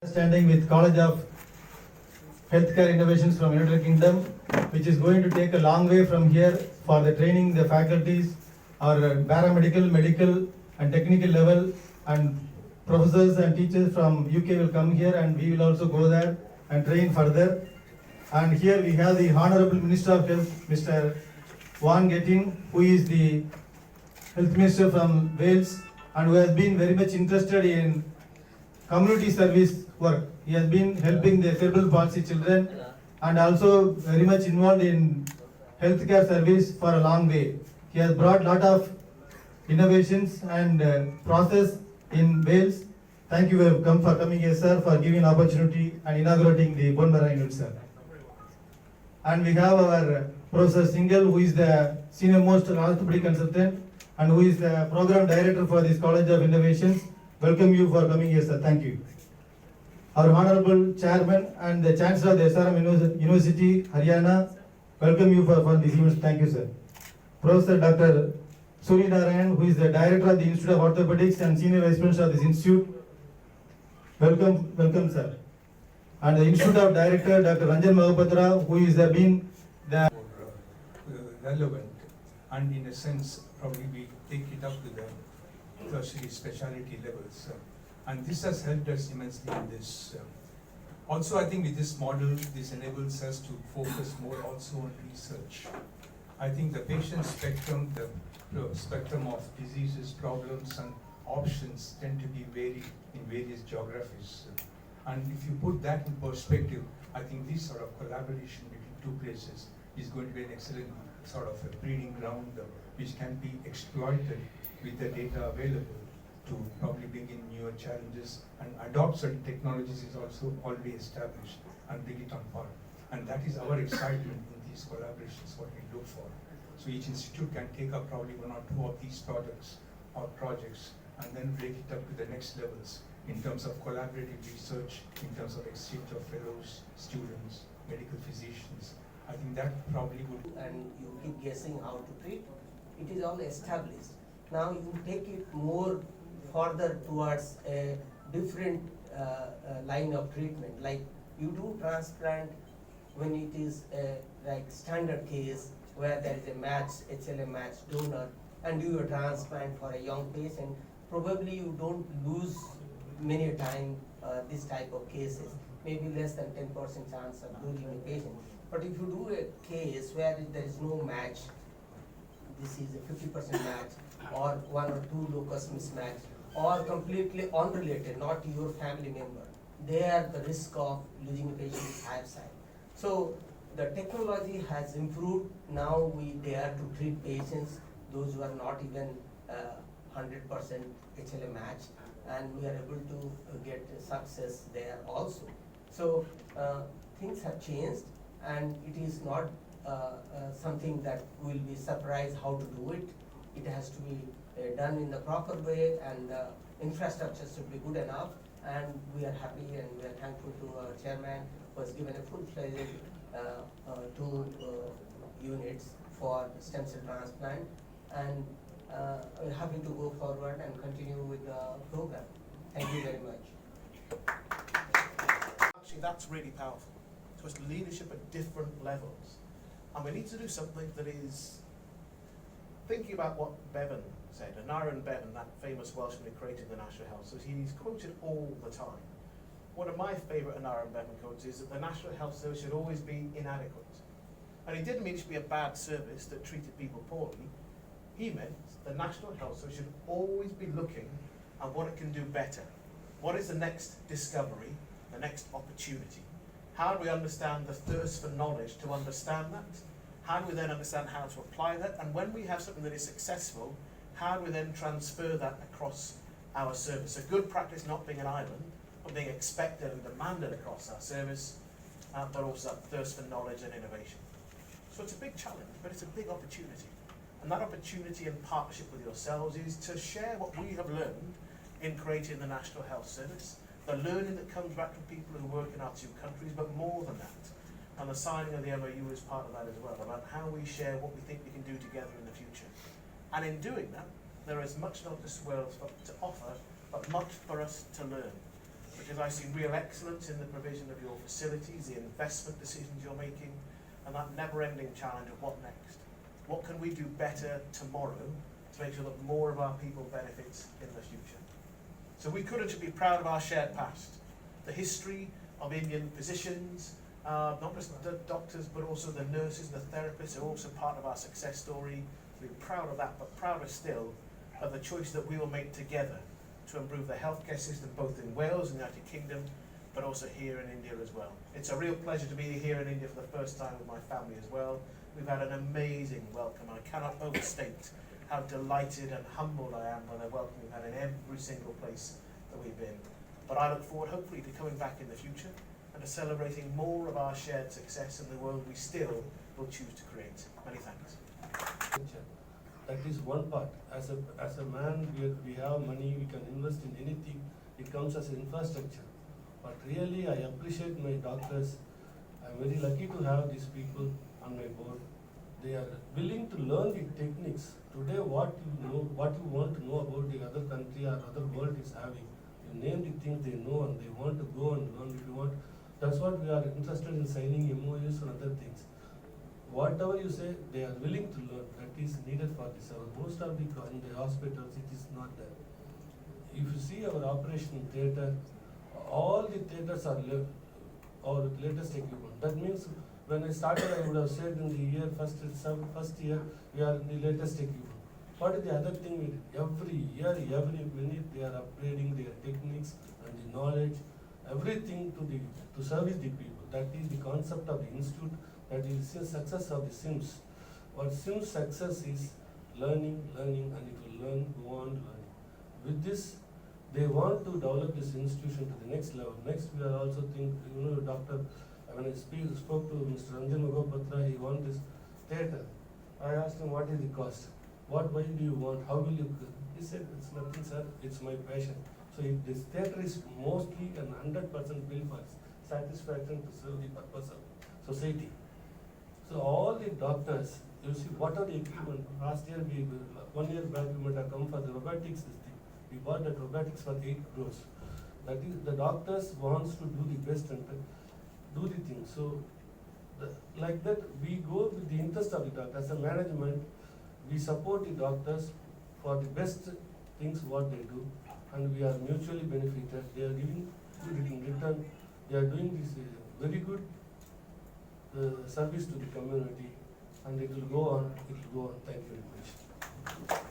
Standing with College of Healthcare Innovations from United Kingdom, which is going to take a long way from here for the training the faculties or paramedical, medical and technical level, and professors and teachers from UK will come here and we will also go there and train further. And here we have the Honorable Minister of Health, Mr. Van Getting, who is the Health Minister from Wales and who has been very much interested in community service work. He has been helping the cerebral palsy children and also very much involved in healthcare service for a long way. He has brought lot of innovations and process in Wales. Thank you for coming here, sir, for giving opportunity and inaugurating the bone marrow unit, sir. And we have our Professor Singhal, who is the senior most orthopedic consultant and who is the program director for this College of Innovations. Welcome you for coming here, sir. Thank you. Our Honorable Chairman and the Chancellor of the SRM University, Haryana, welcome you for this event. Thank you, sir. Professor Dr. Suri Narayan, who is the Director of the Institute of Orthopedics and Senior Vice President of this institute. Welcome, sir. And the Institute of Director, Dr. Ranjan Mahapatra, who is been the relevant, and in a sense, probably we take it up to the tertiary specialty levels. And this has helped us immensely in this. Also, I think with this model, this enables us to focus more also on research. I think the patient spectrum, the spectrum of diseases, problems, and options tend to be varied in various geographies. And if you put that in perspective, I think this sort of collaboration between two places is going to be an excellent sort of a breeding ground which can be exploited with the data available to probably bring in newer challenges, and adopt certain technologies is also already established and bring it on par. And that is our excitement in these collaborations, what we look for. So each institute can take up probably one or two of these products or projects and then break it up to the next levels in terms of collaborative research, in terms of exchange of fellows, students, medical physicians. I think that probably would. And you keep guessing how to treat, it is all established. Now you take it more further towards a different line of treatment. Like you do transplant when it is like standard case where there is a match, HLA match donor, and do a transplant for a young patient. Probably you don't lose many time this type of cases, maybe less than 10% chance of losing a patient. But if you do a case where there is no match, this is a 50% match, or one or two locus mismatch, or completely unrelated, not your family member, there the risk of losing a patient is higher side. So the technology has improved. Now we dare to treat patients, those who are not even 100% HLA match, and we are able to get success there also. So things have changed, and it is not something that will be surprised how to do it. It has to be done in the proper way, and infrastructure should be good enough. And we are happy and we are thankful to our chairman who has given a full-fledged 2 units for stem cell transplant, and we're happy to go forward and continue with the program. Thank you very much. Actually, that's really powerful. So it's leadership at different levels. And we need to do something that is thinking about what Bevan said, and Aaron Bevan, that famous Welshman who created the National Health Service, he's quoted all the time. One of my favourite Aaron Bevan quotes is that the National Health Service should always be inadequate. And he didn't mean it should be a bad service that treated people poorly. He meant the National Health Service should always be looking at what it can do better. What is the next discovery, the next opportunity? How do we understand the thirst for knowledge to understand that? How do we then understand how to apply that? And when we have something that is successful, how do we then transfer that across our service? A good practice not being an island, but being expected and demanded across our service, but also that thirst for knowledge and innovation. So it's a big challenge, but it's a big opportunity. And that opportunity in partnership with yourselves is to share what we have learned in creating the National Health Service, the learning that comes back from people who work in our 2 countries, but more than that. And the signing of the MOU is part of that as well, about how we share what we think we can do together in the future. And in doing that, there is much not just well to offer, but much for us to learn. Because because I see real excellence in the provision of your facilities, the investment decisions you're making, and that never-ending challenge of what next? What can we do better tomorrow to make sure that more of our people benefit in the future? So we couldn't be proud of our shared past, the history of Indian physicians, not just the doctors, but also the nurses and the therapists are also part of our success story. We're proud of that, but prouder still of the choice that we will make together to improve the healthcare system both in Wales and the United Kingdom, but also here in India as well. It's a real pleasure to be here in India for the first time with my family as well. We've had an amazing welcome. I cannot overstate how delighted and humbled I am by the welcome we've had in every single place that we've been. But I look forward, hopefully, to coming back in the future and to celebrating more of our shared success in the world we still will choose to create. Many thanks. That is one part. As a man, we have money, we can invest in anything. It comes as infrastructure. But really, I appreciate my doctors. I'm very lucky to have these people on my board. They are willing to learn the techniques. Today, what you know, what you want to know about the other country or other world is having. You name the things they know and they want to go and learn if you want. That's what we are interested in, signing MOUs and other things. Whatever you say, they are willing to learn. That is needed for this. Most of in the hospitals, it is not there. If you see our operation theatre, all the theatres are our latest equipment. That means when I started, I would have said in the year first year, we are in the latest equipment. What is the other thing? We did? Every year, every minute, they are upgrading their techniques and the knowledge, everything to service the people. That is the concept of the institute. That is the success of the SIMS. What SIMS success is learning, and it will go on learning. With this, they want to develop this institution to the next level. Next, we are also Doctor, when I spoke to Mr. Ranjan Mugapatra, he wants this theatre. I asked him, what is the cost? Why do you want? How will you? He said, it's nothing, sir, it's my passion. So if this theatre is mostly and 100% built for satisfaction to serve the purpose of society. So all the doctors, you see, what are the equipment? Last year, 1 year back, we might have come for the robotics, this thing. We bought that robotics for 8 crores. That is, the doctors wants to do the best and do the thing. So, like that, we go with the interest of the doctor. As a management, we support the doctors for the best things what they do, and we are mutually benefited. They are giving good in return. They are doing this very good service to the community, and it will go on. Thank you very much.